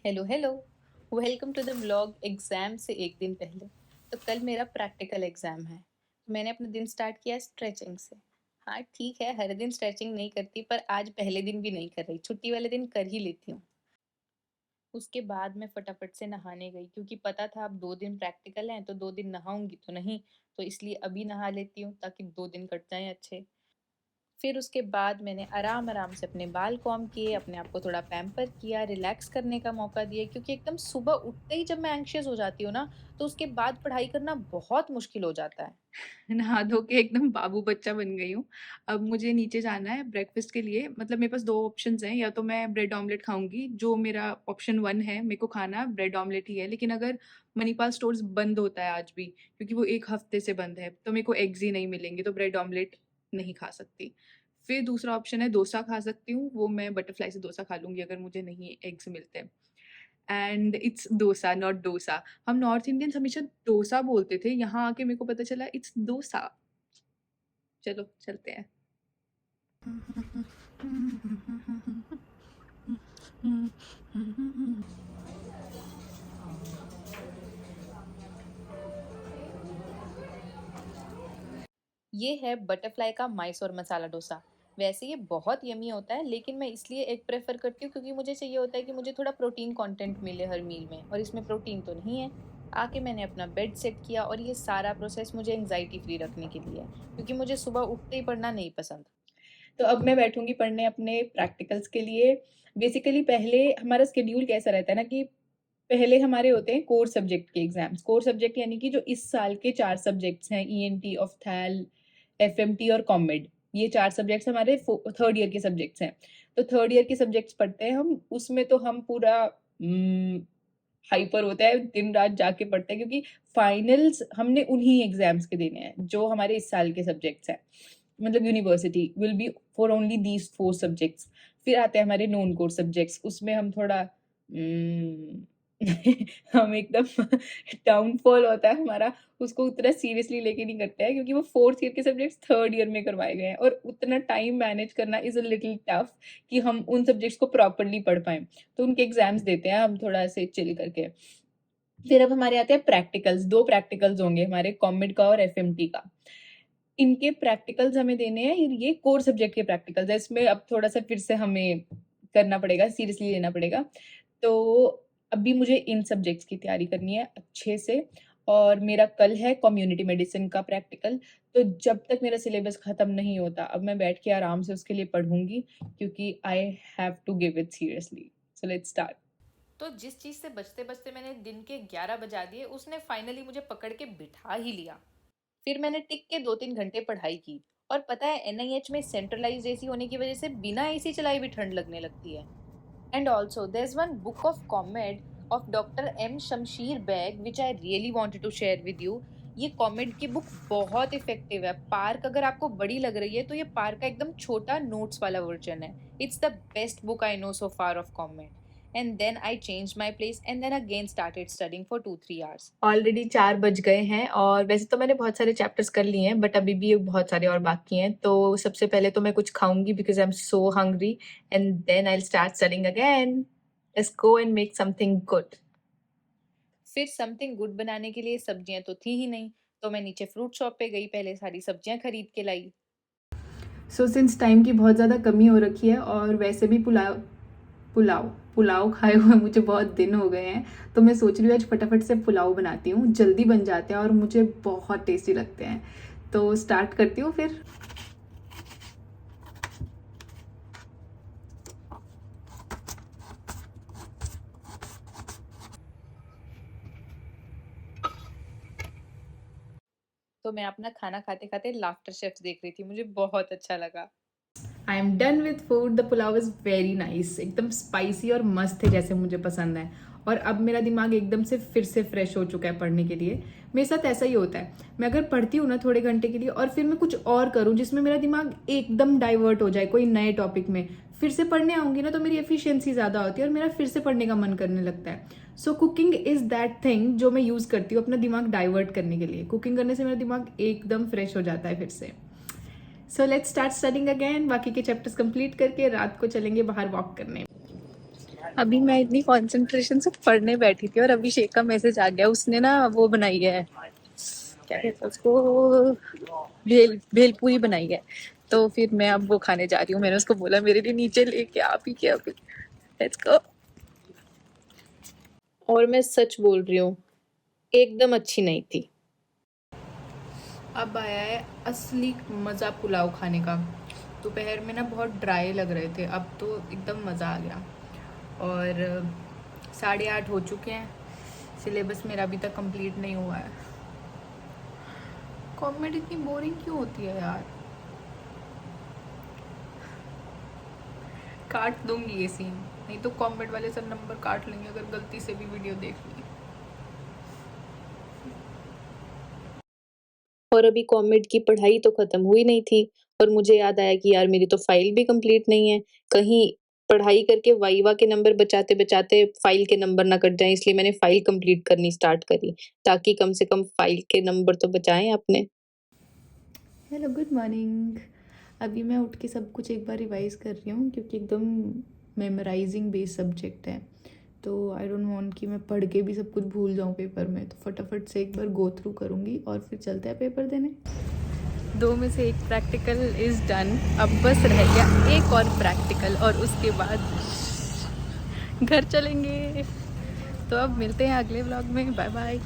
Hello hello. Welcome to the vlog. Exam से एक दिन पहले तो कल मेरा प्रैक्टिकल एग्ज़ाम है। मैंने अपना दिन स्टार्ट किया स्ट्रेचिंग से। हाँ ठीक है, हर दिन स्ट्रेचिंग नहीं करती, पर आज पहले दिन भी नहीं कर रही, छुट्टी वाले दिन कर ही लेती हूँ। उसके बाद मैं फटाफट से नहाने गई क्योंकि पता था अब 2 दिन प्रैक्टिकल हैं तो 2 दिन नहाऊंगी तो नहीं, तो इसलिए अभी नहा लेती हूँ ताकि 2 दिन कट जाएं अच्छे। फिर उसके बाद मैंने आराम-आराम से अपने बाल कॉम्ब किए, अपने आप को थोड़ा पैम्पर किया, रिलैक्स करने का मौका दिया क्योंकि एकदम सुबह उठते ही जब मैं एंग्ज़ियस हो जाती हूँ ना, तो उसके बाद पढ़ाई करना बहुत मुश्किल हो जाता है। नहा धो के एकदम बाबू बच्चा बन गई हूँ। अब मुझे नीचे जाना है ब्रेकफ़ास्ट के लिए, मतलब मेरे पास 2 ऑप्शंस हैं, या तो मैं ब्रेड ऑमलेट खाऊँगी, जो मेरा ऑप्शन 1 है, मेरे को खाना ब्रेड ऑमलेट ही है। लेकिन अगर मणिपाल स्टोर्स बंद होता है आज भी, क्योंकि वो 1 हफ़्ते से बंद है, तो मेरे को एग्स ही नहीं मिलेंगे, तो ब्रेड ऑमलेट नहीं खा सकती। फिर दूसरा ऑप्शन है डोसा खा सकती हूँ, वो मैं बटरफ्लाई से डोसा खा लूँगी अगर मुझे नहीं एग्स मिलते। And it's dosa not dosa. हम नॉर्थ इंडियंस हमेशा डोसा बोलते थे, यहाँ आके मेरे को पता चला इट्स डोसा। चलो चलते हैं। ये है बटरफ्लाई का मैसूर मसाला डोसा। वैसे ये बहुत यम्मी होता है, लेकिन मैं इसलिए एग प्रेफ़र करती हूँ क्योंकि मुझे चाहिए होता है कि मुझे थोड़ा प्रोटीन कंटेंट मिले हर मील में, और इसमें प्रोटीन तो नहीं है। आके मैंने अपना बेड सेट किया और ये सारा प्रोसेस मुझे एंग्ज़ायटी फ्री रखने के लिए है, क्योंकि मुझे सुबह उठते ही पढ़ना नहीं पसंद। तो अब मैं बैठूँगी पढ़ने अपने प्रैक्टिकल्स के लिए। बेसिकली पहले हमारा शेड्यूल कैसा रहता है ना कि पहले हमारे होते हैं कोर सब्जेक्ट के एग्ज़ाम्स। कोर सब्जेक्ट यानी कि जो इस साल के 4 सब्जेक्ट्स हैं, ईएनटी, ऑप्थैल, एफएमटी और कॉमेड। ये 4 सब्जेक्ट्स हमारे थर्ड ईयर के सब्जेक्ट्स हैं। तो थर्ड ईयर के सब्जेक्ट्स पढ़ते हैं हम, उसमें तो हम पूरा हाइपर होता है, दिन-रात जाग के पढ़ते हैं क्योंकि फाइनल्स हमने उन्हीं एग्ज़ाम्स के देने हैं, जो हमारे इस साल के सब्जेक्ट्स हैं। मतलब university will be for only these 4 subjects. फिर आते हैं हमारे नॉन कोर सब्जेक्ट्स, उसमें हम थोड़ा हम एकदम डाउनफॉल होता है हमारा, उसको उतना सीरियसली लेके नहीं करते हैं क्योंकि वो 4th ईयर के सब्जेक्ट्स थर्ड ईयर में करवाए गए हैं और उतना टाइम मैनेज करना इज़ अ लिटिल टफ कि हम उन सब्जेक्ट्स को प्रॉपर्ली पढ़ पाएँ। तो उनके एग्ज़ाम्स देते हैं हम थोड़ा ऐसे चिल करके। फिर अब हमारे आते हैं प्रैक्टिकल्स, 2 प्रैक्टिकल्स होंगे हमारे कॉमेड का और एफएमटी का। इनके प्रैक्टिकल्स हमें देने हैं, ये कोर सब्जेक्ट के प्रैक्टिकल्स हैं, इसमें अब थोड़ा-सा फिर से हमें करना पड़ेगा, सीरियसली लेना पड़ेगा। तो अभी मुझे इन सब्जेक्ट्स की तैयारी करनी है अच्छे से, और मेरा कल है कम्युनिटी मेडिसिन का प्रैक्टिकल, तो जब तक मेरा सिलेबस खत्म नहीं होता, अब मैं बैठ के आराम से उसके लिए पढ़ूँगी क्योंकि I have to give it seriously. So let's start. तो जिस चीज़ से बचते-बचते मैंने दिन के 11 बजा दिए, उसने फाइनली मुझे पकड़ के बिठा ही लिया। फिर मैंने टिक के 2-3 घंटे पढ़ाई की, और पता है एनआईएच में सेंट्रलाइज्ड एसी होने की वजह से बिना एसी चलाए भी ठंड लगने लगती है। And also there is one book of comed of doctor M Shamsheer Baig which I really wanted to share with you. ये कॉमेड की बुक बहुत इफेक्टिव है। पार्क अगर आपको बड़ी लग रही है तो ये पार्क का एकदम छोटा नोट्स वाला वर्जन है। It's the best book I know so far of comed. And then I change my place and then again started studying for 2-3 hours. Already 4 बज गए हैं और वैसे तो मैंने बहुत सारे चैप्टर्स कर लिए हैं, बट अभी भी बहुत सारे और बाकी हैं। तो सबसे पहले तो मैं कुछ खाऊँगी because I am so hungry, and then I will start studying again. Let's go and make something good. फिर समथिंग गुड बनाने के लिए सब्जियां तो थी ही नहीं, तो मैं नीचे फ्रूट शॉप पे गई, पहले सारी सब्जियां खरीद के लाई। सो सिंस टाइम की बहुत ज़्यादा कमी हो रखी है और वैसे भी पुलाव पुलाव पुलाव खाए हुए मुझे बहुत दिन हो गए हैं, तो मैं सोच रही हूँ आज फटाफट से पुलाव बनाती हूँ। जल्दी बन जाते हैं और मुझे बहुत टेस्टी लगते हैं। तो स्टार्ट करती हूँ फिर। तो मैं अपना खाना खाते खाते लाफ्टर शेफ्स देख रही थी, मुझे बहुत अच्छा लगा। I am done with food. The pulao is very nice, एकदम स्पाइसी और मस्त है जैसे मुझे पसंद है। और अब मेरा दिमाग एकदम से फिर से फ्रेश हो चुका है पढ़ने के लिए। मेरे साथ ऐसा ही होता है, मैं अगर पढ़ती हूँ ना थोड़े घंटे के लिए और फिर मैं कुछ और करूँ जिसमें मेरा दिमाग एकदम डाइवर्ट हो जाए कोई नए टॉपिक में, फिर से पढ़ने आऊँगी ना तो मेरी एफिशिएंसी ज़्यादा होती है और मेरा फिर से पढ़ने का मन करने लगता है। सो कुकिंग इज़ दैट थिंग जो मैं यूज़ करती हूँ अपना दिमाग डाइवर्ट करने के लिए। कुकिंग करने से मेरा दिमाग एकदम फ्रेश हो जाता है फिर से। सो लेट्स स्टार्ट स्टडिंग अगेन। बाकी के चैप्टर्स कंप्लीट करके रात को चलेंगे बाहर वॉक करने। अभी मैं इतनी कंसंट्रेशन से पढ़ने बैठी थी और अभिषेक का मैसेज आ गया। उसने ना वो बनाई है, क्या कहते हैं उसको, भेलपूरी बनाई है। तो फिर मैं अब वो खाने जा रही हूँ। मैंने उसको बोला मेरे लिए नीचे लेके आ पी के अभी। Let's go. और मैं सच बोल रही हूँ, एकदम अच्छी नहीं थी। अब आया है असली मज़ा पुलाव खाने का। दोपहर में ना बहुत ड्राई लग रहे थे, अब तो एकदम मज़ा आ गया। और 8:30 हो चुके हैं, सिलेबस मेरा अभी तक कंप्लीट नहीं हुआ है। कॉमेडी इतनी बोरिंग क्यों होती है यार। काट दूंगी ये सीन, नहीं तो कॉमेड वाले सब नंबर काट लेंगे अगर गलती से भी वीडियो देख ली। और अभी कॉमेड की पढ़ाई तो खत्म हुई नहीं थी और मुझे याद आया कि यार मेरी तो फाइल भी कंप्लीट नहीं है। कहीं पढ़ाई करके वाइवा के नंबर बचाते बचाते फाइल के नंबर ना कट जाएं, इसलिए मैंने फाइल कंप्लीट करनी स्टार्ट करी, ताकि कम से कम फाइल के नंबर तो बचाएं अपने। Hello, good morning. अभी मैं उठ के सब कुछ एक बार रिवाइज कर रही हूँ क्योंकि एकदम मेमोराइजिंग बेस्ड सब्जेक्ट है। तो आई डोंट वांट कि मैं पढ़ के भी सब कुछ भूल जाऊँ पेपर में, तो फटाफट से एक बार गो थ्रू करूँगी और फिर चलते हैं पेपर देने। 2 में से 1 प्रैक्टिकल इज़ डन। अब बस रह गया एक और प्रैक्टिकल और उसके बाद घर चलेंगे। तो अब मिलते हैं अगले व्लॉग में। Bye bye.